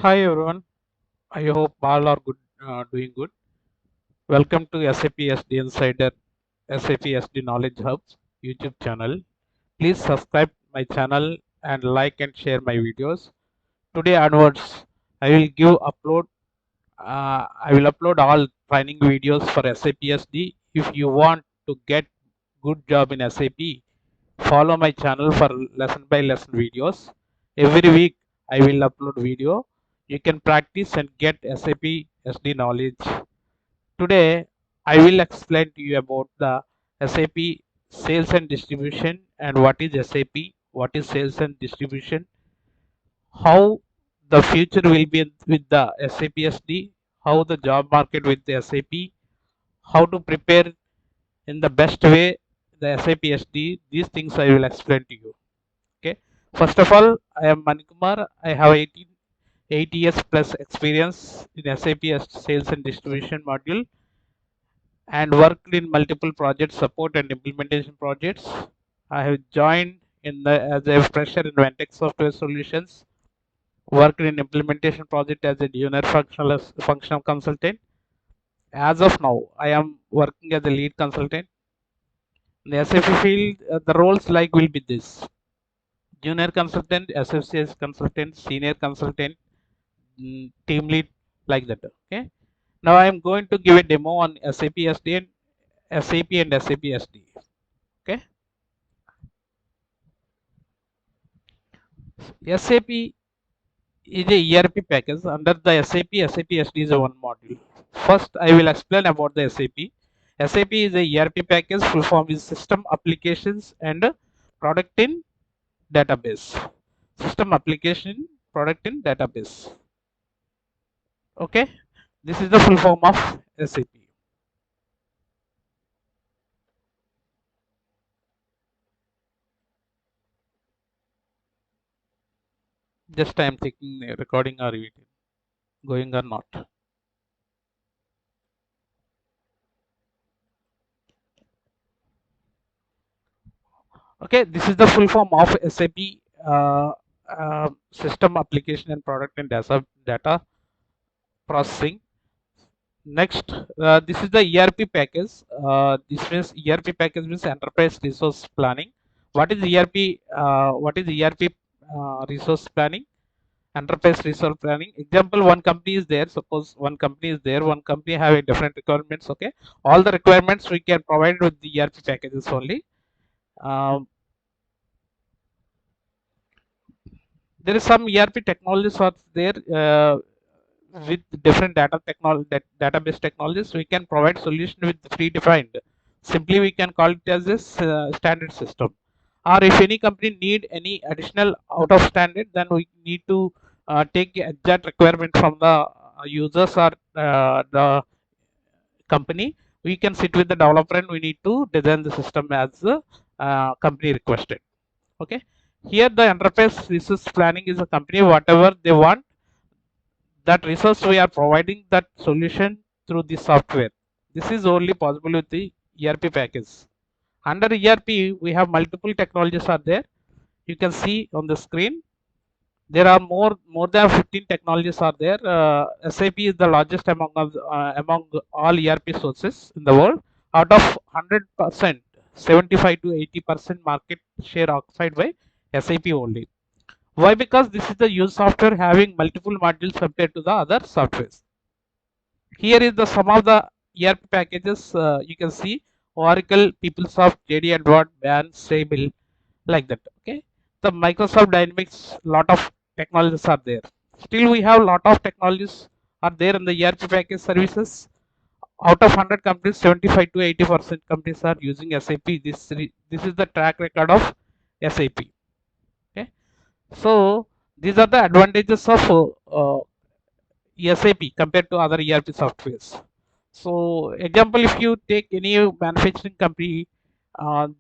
Hi everyone. I hope all are good, doing good. Welcome to SAP SD Insider, SAP SD Knowledge Hubs YouTube channel. Please subscribe my channel and like and share my videos. Today onwards, I will give upload. I will upload all training videos for SAP SD. If you want to get good job in SAP, follow my channel for lesson by lesson videos. Every week I will upload video. You can practice and get SAP SD knowledge. Today I will explain to you about the SAP sales and distribution and what is SAP, what is sales and distribution, how the future will be with the SAP SD, how the job market with the SAP, how to prepare in the best way the SAP SD. These things I will explain to you. Okay. First of all, I am Manikumar. I have 8 years plus experience in SAP sales and distribution module and worked in multiple project support and implementation projects. I have joined as a fresher in Ventex Software Solutions, worked in implementation project as a junior functional consultant. As of now, I am working as a lead consultant. In the SAP field, the roles like will be this: junior consultant, associate consultant, senior consultant, team lead, like that. Okay. Now I am going to give a demo on SAP SD and SAP SD. Okay. SAP is a ERP package under the SAP SD is a one module. First, I will explain about the SAP. SAP is a ERP package. Full form is system applications and product in database. System application, product in database. Okay. This is the full form of SAP. Just I am checking recording or video going or not. Okay, this is the full form of SAP system application and product and data processing. Next, this is the ERP package. This means ERP package means enterprise resource planning. What is ERP? What is ERP resource planning? Enterprise resource planning. Example: one company is there. Suppose one company is there. One company have a different requirements. Okay, all the requirements we can provide with the ERP packages only. Um, there is some ERP technologies are there. With different database technologies, we can provide solution with predefined. Simply we can call it as a standard system, or if any company need any additional out of standard, then we need to take exact requirement from the users or the company. We can sit with the developer and we need to design the system as the company requested. Okay, here the enterprise resource planning is a company whatever they want that resource, we are providing that solution through the software. This is only possible with the ERP package. Under ERP, we have multiple technologies are there. You can see on the screen. There are more than 15 technologies are there. SAP is the largest among all ERP sources in the world. Out of 100%, 75 to 80% market share occupied by SAP only. Why? Because this is the use software having multiple modules compared to the other softwares. Here is the some of the ERP packages. You can see Oracle, PeopleSoft, JD Edward, BAN, Sable, like that. Okay, the Microsoft Dynamics, lot of technologies are there. Still, we have lot of technologies are there in the ERP package services. Out of 100 companies, 75 to 80% companies are using SAP. This is the track record of SAP. Okay, so these are the advantages of SAP compared to other ERP softwares. So, example, if you take any manufacturing company,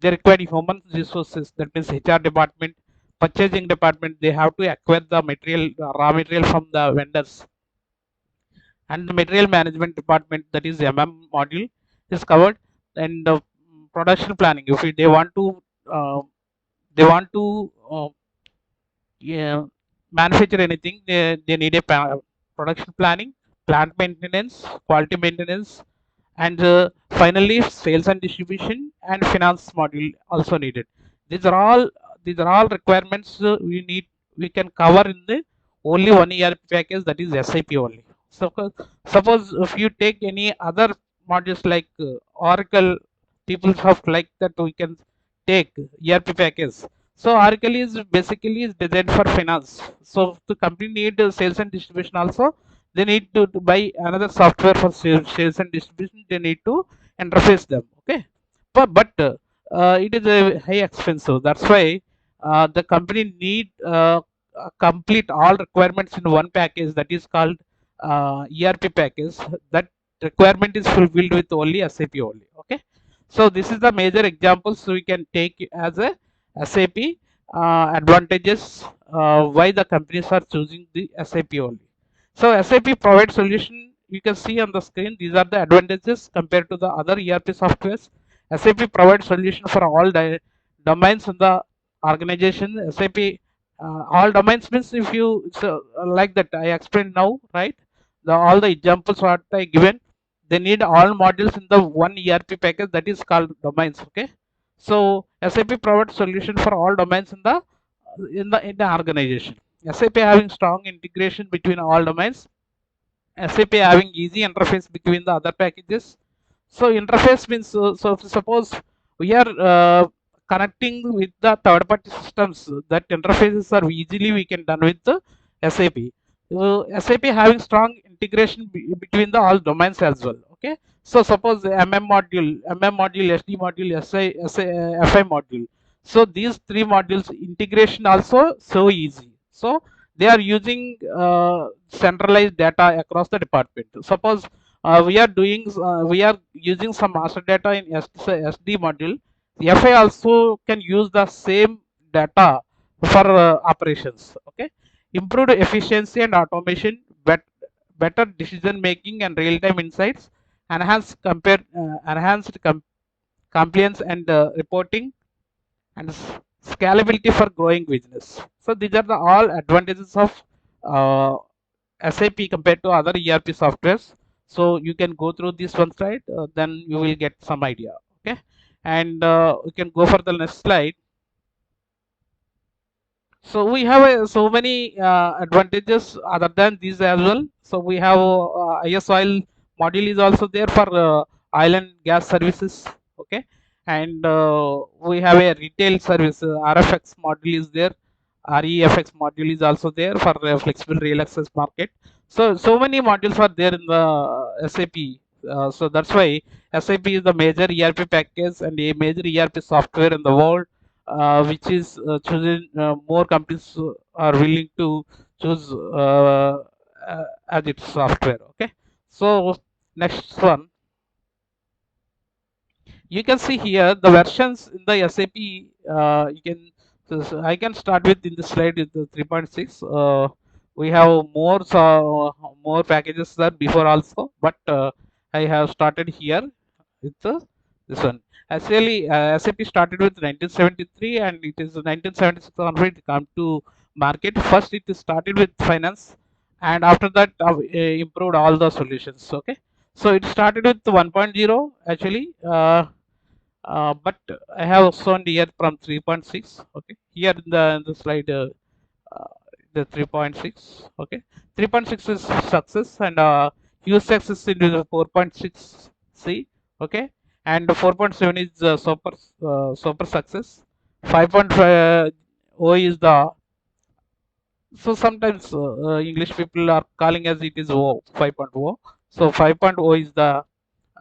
they require human resources. That means HR department, purchasing department. They have to acquire the material, raw material from the vendors, and the material management department, that is MM module, is covered. And the production planning. If they want to, yeah, manufacture anything, they need a production planning, plant maintenance, quality maintenance, and finally sales and distribution and finance module also needed. These are all these are all requirements we can cover in the only one ERP package, that is SAP only. So suppose if you take any other modules like Oracle, people have like that, we can take ERP package. So Oracle is basically is designed for finance. So the company need sales and distribution also. They need to buy another software for sales and distribution. They need to interface them. Okay, but it is a high expensive. That's why the company need complete all requirements in one package, that is called ERP package. That requirement is fulfilled with only SAP only. Okay, so this is the major examples we can take as a SAP advantages, why the companies are choosing the SAP only. So SAP provides solution. You can see on the screen. These are the advantages compared to the other ERP softwares. SAP provides solution for all domains in the organization. SAP all domains means, if you so like that I explained now, right? All the examples what I given, they need all modules in the one ERP package, that is called domains. Okay, so SAP provides solution for all domains in the organization. SAP having strong integration between all domains. SAP having easy interface between the other packages. So interface means, so suppose we are connecting with the third party systems, that interfaces are easily we can done with the SAP. SAP having strong integration between the all domains as well. Okay, so suppose the MM module, SD module, FI module. So these three modules integration also so easy. So they are using centralized data across the department. Suppose we are using some master data in SD module. The FI also can use the same data for operations. Okay, improved efficiency and automation, better decision making and real time insights, enhanced compliance and reporting, and scalability for growing business. So these are the all advantages of uh, SAP compared to other ERP softwares. So you can go through this one slide, then you will get some idea. Okay, and we can go for the next slide. So we have so many advantages other than these as well. So we have IS oil module is also there for oil and gas services. Okay, and we have a retail service. RFX module is there. REFX module is also there for flexible real access market. So many modules are there in the SAP. So that's why SAP is the major ERP package and a major ERP software in the world, which is chosen. More companies are willing to choose as its software. Okay, so next one, you can see here the versions in the SAP. You can so I can start with in the slide with the 3.6. We have more packages than before also, but I have started here with this one. Actually, SAP started with 1973, and it is 1976 onward it come to market. First, it started with finance, and after that, improved all the solutions. Okay, so it started with 1.0 actually. But I have shown here from 3.6. Okay, here in the slide, the 3.6. Okay, 3.6 is success, and use success into the 4.6 C. Okay, and 4.7 is super success. 5.5 O is the, so sometimes English people are calling as it is O 5.0. So 5.0 is the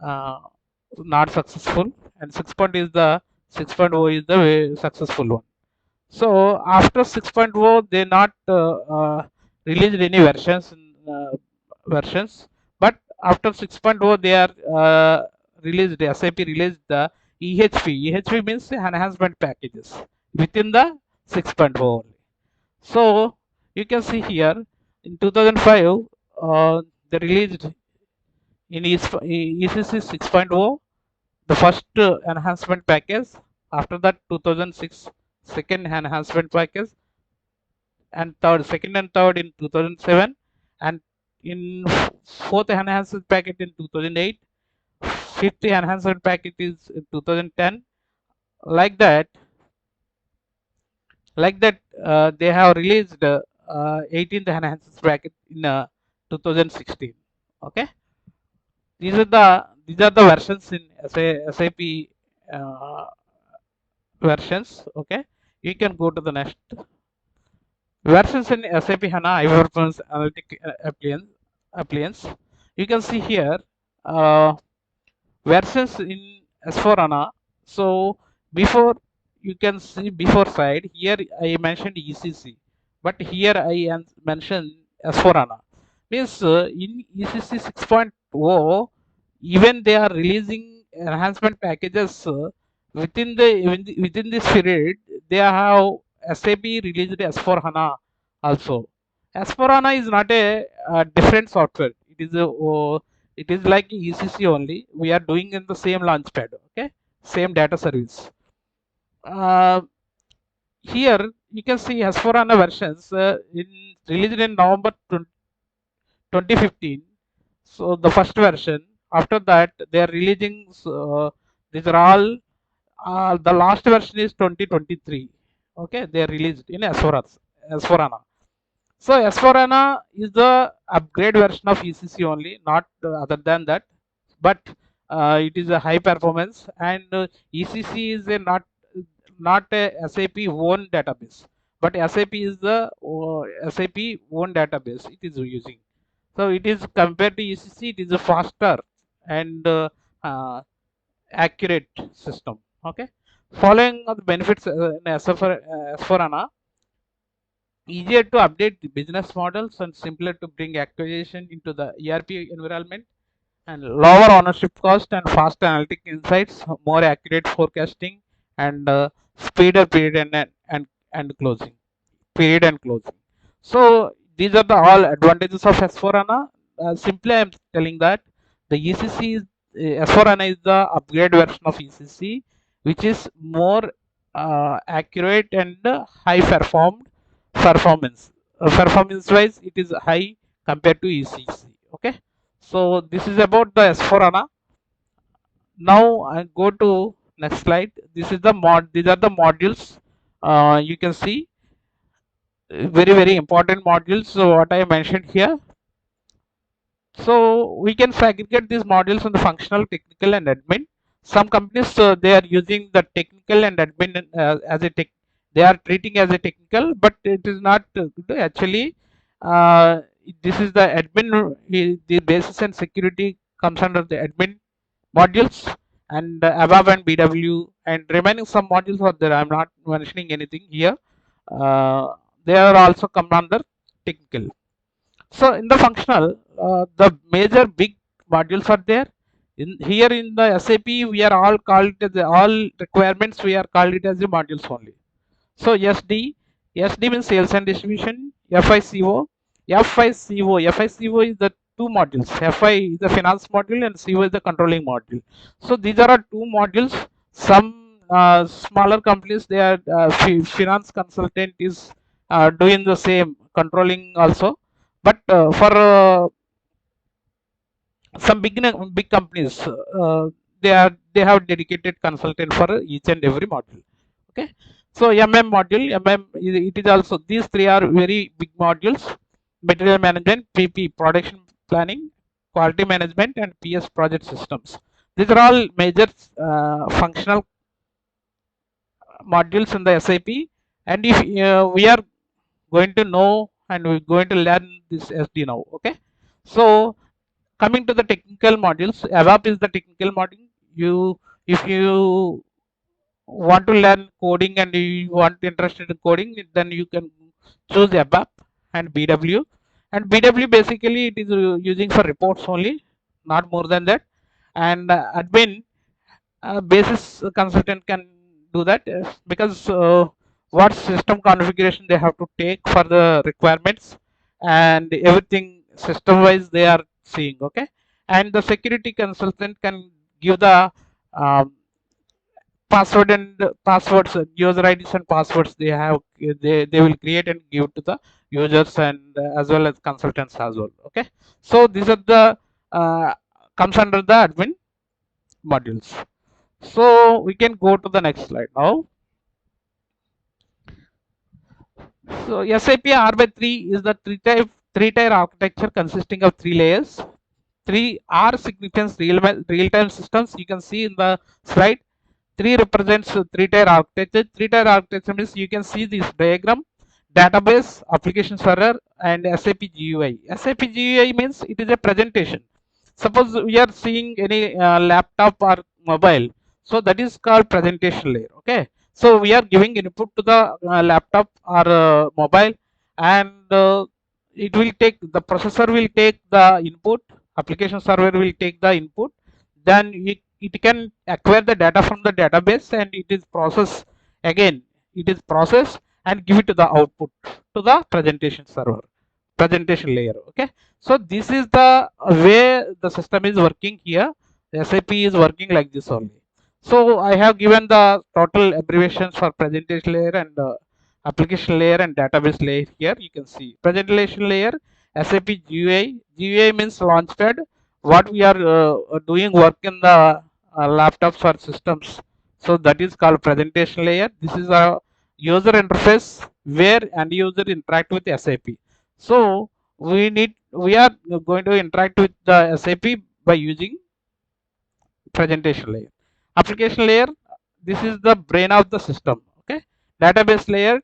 uh, not successful, and 6.0 is the 6.0 is the successful one. So after 6.0 they not released any versions, but after 6.0 they are released, SAP released the EHP means enhancement packages within the 6.0 only. So you can see here in 2005 they released in ECC 6.0 the first enhancement package. After that 2006 second enhancement package, and third, second and third in 2007, and in fourth enhanced packet in 2008, fifth enhanced packet is in 2010. Like that, they have released 18th enhanced packet in 2016. Okay, these are the versions in SAP uh, versions. Okay, you can go to the next versions in SAP HANA iPerformance Analytic appliance. You can see here uh, versions in S4HANA. So before, you can see before side here I mentioned ECC, but here I mentioned S4HANA. Means in ECC 6.0, even they are releasing enhancement packages within this period. They have SAP released S4HANA also. S4HANA is not a different software. It is like ECC only. We are doing in the same launchpad. Okay, same data service. Uh, Here you can see S4HANA versions released in November 2015. So the first version. After that, they are releasing. These are all. The last version is 2023. Okay, they are released in S4HANA. So S4HANA is the upgrade version of ECC only, not other than that. But it is a high performance, and ECC is a not a SAP own database, but SAP is the SAP own database it is using. So it is compared to ECC, it is a faster and uh, accurate system. Okay, following the benefits in S4HANA, easier to update the business models and simpler to bring acquisition into the ERP environment, and lower ownership cost and fast analytic insights, more accurate forecasting, and speeder period and closing period and closing. So these are the all advantages of S4HANA. Simply, I am telling that the ECC is S4HANA is the upgrade version of ECC, which is more accurate and high performance. Performance wise, it is high compared to ECC. Okay, so this is about the S4HANA. Now I go to next slide. This is the mod. These are the modules. You can see very important modules. So what I mentioned here. So we can segregate these modules into functional, technical, and admin. Some companies they are using the technical and admin as a tech. They are treating as a technical, but it is not actually. Uh, this is the admin. The basis and security comes under the admin modules, and above and BW, and remaining some modules are there. I'm not mentioning anything here. They are also come under technical. So in the functional, the major big modules are there. In here in the SAP, we are all called it as all requirements. We are called it as the modules only. So SD means sales and distribution. FICO is the two modules. FI is the finance module and CO is the controlling module. So these are two modules. Some smaller companies, they are finance consultant is doing the same controlling also. But for some big companies, they have dedicated consultant for each and every module. Okay, so it is also, these three are very big modules: material management, PP production planning, quality management, and PS project systems. These are all major functional modules in the SAP. And if we are going to know and we're going to learn this SD now. Okay, so coming to the technical modules, ABAP is the technical module. If you want to learn coding and you want interested in coding, then you can choose ABAP and BW. And BW basically it is using for reports only, not more than that. And admin, basis consultant can do that, because what system configuration they have to take for the requirements and everything system wise they are seeing. Okay, and the security consultant can give the um, password and passwords, user IDs and passwords they have, they will create and give to the users and as well as consultants as well. Okay, so these are the uh, comes under the admin modules. So we can go to the next slide now. So SAP R by 3 is the three-tier architecture consisting of 3 layers. 3 R signifies real-time systems. You can see in the slide. 3 represents 3-tier architecture. 3-tier architecture means you can see this diagram: database, application server, and SAP GUI. SAP GUI means it is a presentation. Suppose we are seeing any laptop or mobile, so that is called presentation layer. Okay, so we are giving input to the laptop or mobile, and it will take, the processor will take the input, application server will take the input, then it can acquire the data from the database, and it is processed again, it is processed and give it to the output to the presentation server, presentation layer. Okay, so this is the way the system is working here. The SAP is working like this only. So I have given the total abbreviations for presentation layer and application layer and database layer. Here you can see presentation layer, SAP GUI. GUI means launchpad. What we are doing work in the laptops or systems, so that is called presentation layer. This is a user interface where end user interact with SAP. So we are going to interact with the SAP by using presentation layer. Application layer, this is the brain of the system. Okay, database layer,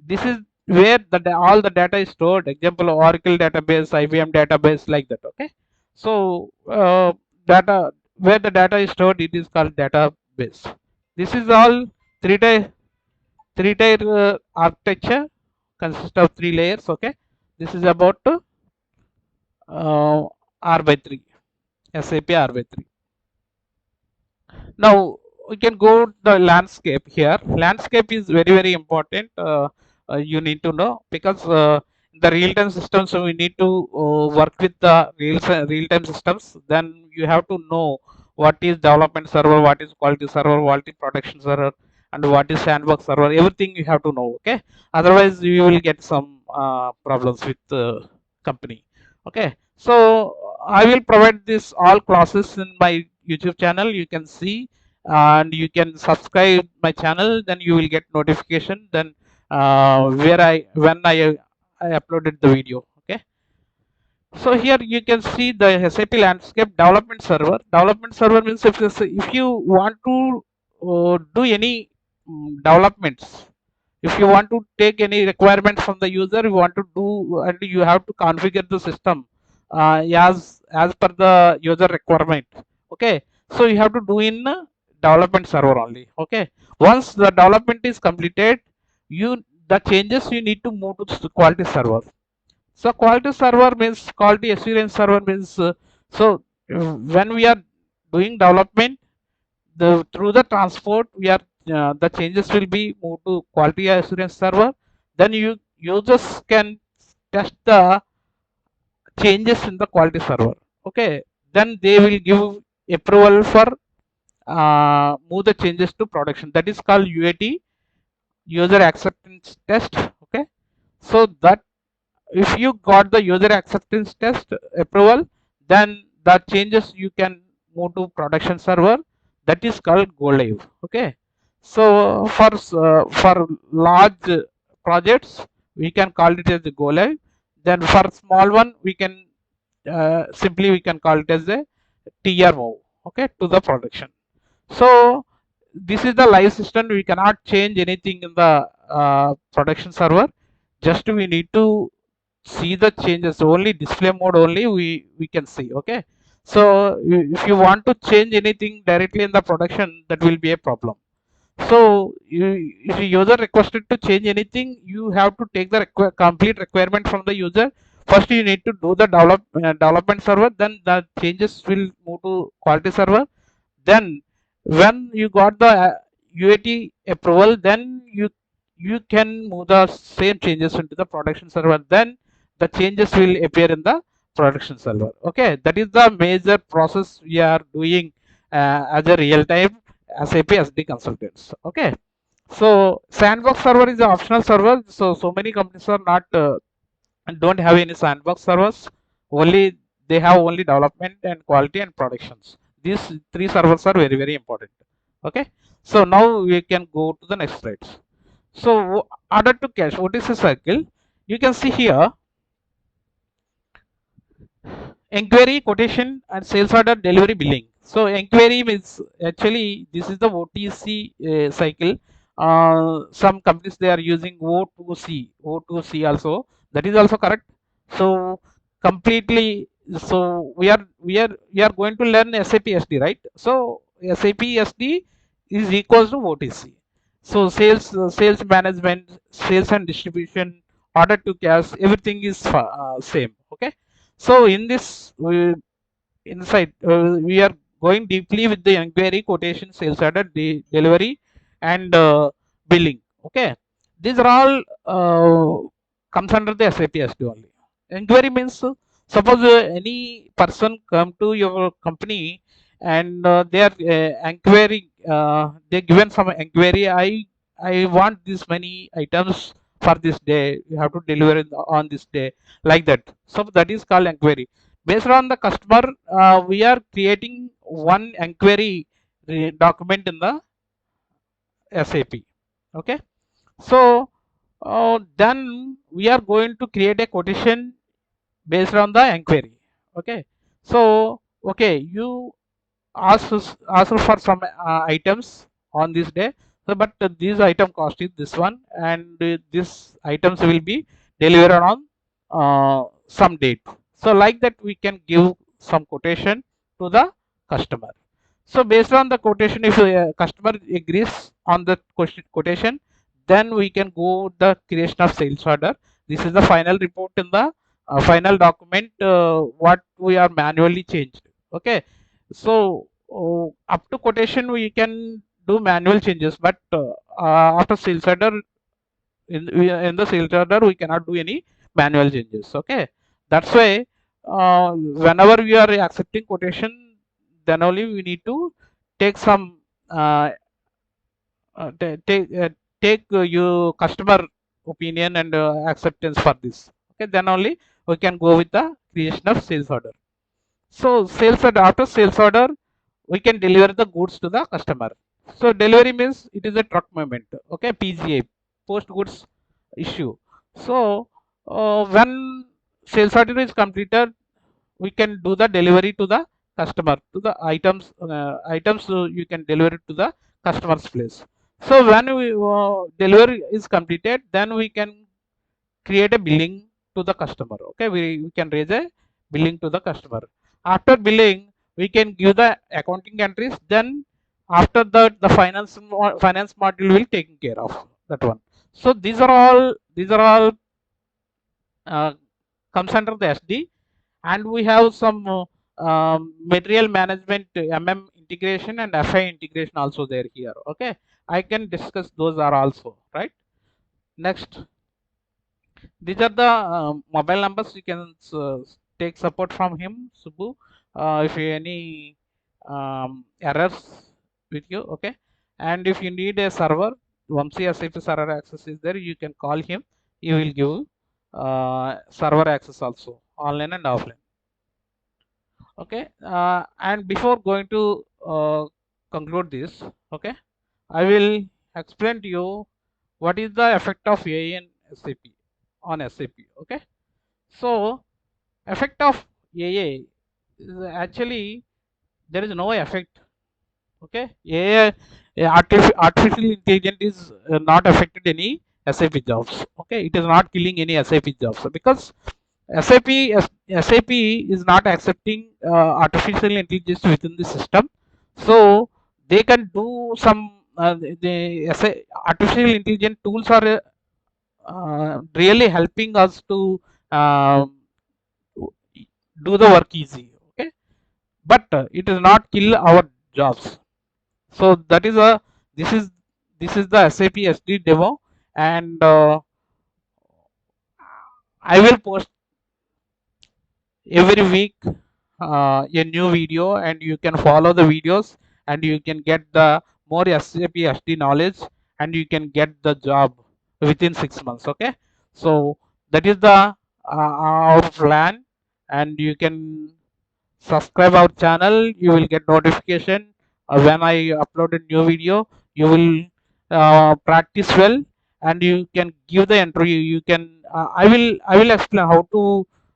this is where all the data is stored. Example, Oracle database, IBM database, like that. Okay, so data, where the data is stored, it is called database. This is all three tier architecture, consists of 3 layers. Okay, this is about R by 3, SAP R by 3. Now we can go the landscape here. Landscape is very very important. You need to know, because the real-time systems, so we need to work with the real-time systems. Then you have to know what is development server, what is quality server, what is production server, and what is sandbox server. Everything you have to know. Okay, otherwise you will get some problems with the company. Okay, so I will provide this all classes in my YouTube channel. You can see, and you can subscribe my channel, then you will get notification then where I uploaded the video. Okay, so here you can see the SAP landscape. Development server. Development server means if you want to do any developments, if you want to take any requirements from the user, you want to do, and you have to configure the system as per the user requirement. Okay, so you have to do in development server only. Okay, once the development is completed, you the changes you need to move to the quality server. So quality server means, quality assurance server means, when we are doing development, the through the transport we are the changes will be moved to quality assurance server. Then users can test the changes in the quality server. Okay, then they will give approval for move the changes to production. That is called UAT, user acceptance test. Okay, so that if you got the user acceptance test approval, then the changes you can move to production server. That is called go live. Okay, so for large projects we can call it as a go live. Then for small one we can simply we can call it as a TR move. Okay, to the production. So this is the live system. We cannot change anything in the production server. Just we need to see the changes. Only display mode only we can see. Okay, so if you want to change anything directly in the production, that will be a problem. So if the user requested to change anything, you have to take the complete requirement from the user. First you need to do the development server, then the changes will move to quality server. Then when you got the UAT approval, then you can move the same changes into the production server. Then the changes will appear in the production server. Okay, that is the major process we are doing as a real time SAP SD consultants. Okay. So sandbox server is an optional server. So many companies are not don't have any sandbox servers. Only they have only development and quality and productions. These three servers are very important. Okay. So now we can go to the next slides. So order to cash, what is the cycle? You can see here inquiry, quotation, and sales order, delivery, billing. So inquiry means actually this is the OTC cycle. Some companies they are using O2C, O2C also. That is also correct. So completely. So we are going to learn SAP SD, right? So SAP SD is equals to OTC. So sales management, sales and distribution, order to cash, everything is same. Okay. So in this insight, we are going deeply with the inquiry, quotation, sales order, delivery, and billing. Okay, these are all comes under the SAP SD only. Inquiry means suppose any person come to your company and they are inquiring. They given some inquiry. I want this many items for this day. You have to deliver on this day, like that. So that is called inquiry. Based on the customer, we are creating one inquiry document in the SAP. Okay. So then we are going to create a quotation based on the inquiry. Okay. So okay, you ask for some items on this day. So but this item cost is this one, and this items will be delivered on some date. So like that we can give some quotation to the customer. So based on the quotation, if a customer agrees on the quotation, then we can go the creation of sales order. This is the final report in the final document what we are manually changed. Okay. So up to quotation we can do manual changes, but after sales order, in the sales order we cannot do any manual changes. Okay, that's why whenever we are accepting quotation, then only we need to take some uh, take your customer opinion and acceptance for this. Okay, then only we can go with the creation of sales order. So sales order, after sales order we can deliver the goods to the customer. So delivery means it is a truck movement. Okay, PGA, post goods issue. So when sales order is completed, we can do the delivery to the customer, to the items you can deliver it to the customer's place. So when we delivery is completed, then we can create a billing to the customer. Okay, we can raise a billing to the customer. After billing, we can give the accounting entries. Then after that, the finance module will taken care of that one. So these are all uh, comes under the SD. And we have some material management, integration, and FI integration also there here. Okay, I can discuss those are also right. Next, these are the mobile numbers. You can take support from him, Subbu, if you any errors with you. Okay, and if you need a server, Vamsi SAP server access is there, you can call him. He will give server access also, online and offline. Okay, and before going to conclude this, okay, I will explain to you what is the effect of AI in SAP, on SAP. Okay, so effect of AI is actually there is no effect. Okay, AI, artificial intelligence is not affected any SAP jobs. Okay, it is not killing any SAP jobs because SAP SAP is not accepting artificial intelligence within the system. So they can do some the artificial intelligence tools are really helping us to uh, do the work easy. Okay, but it does not kill our jobs. So that is a this is this is the SAP SD demo, and I will post every week a new video, and you can follow the videos and you can get the more SAP SD knowledge, and you can get the job within 6 months. Okay, so that is the our plan, and you can subscribe our channel. You will get notification when I upload a new video. You will practice well, and you can give the interview. You can I will explain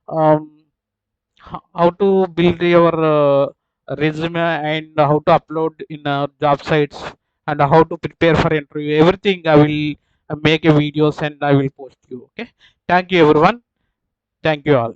um, how to build your resume, and how to upload in job sites, and how to prepare for interview. Everything I will make a videos, and I will post you. Okay, thank you everyone. Thank you all.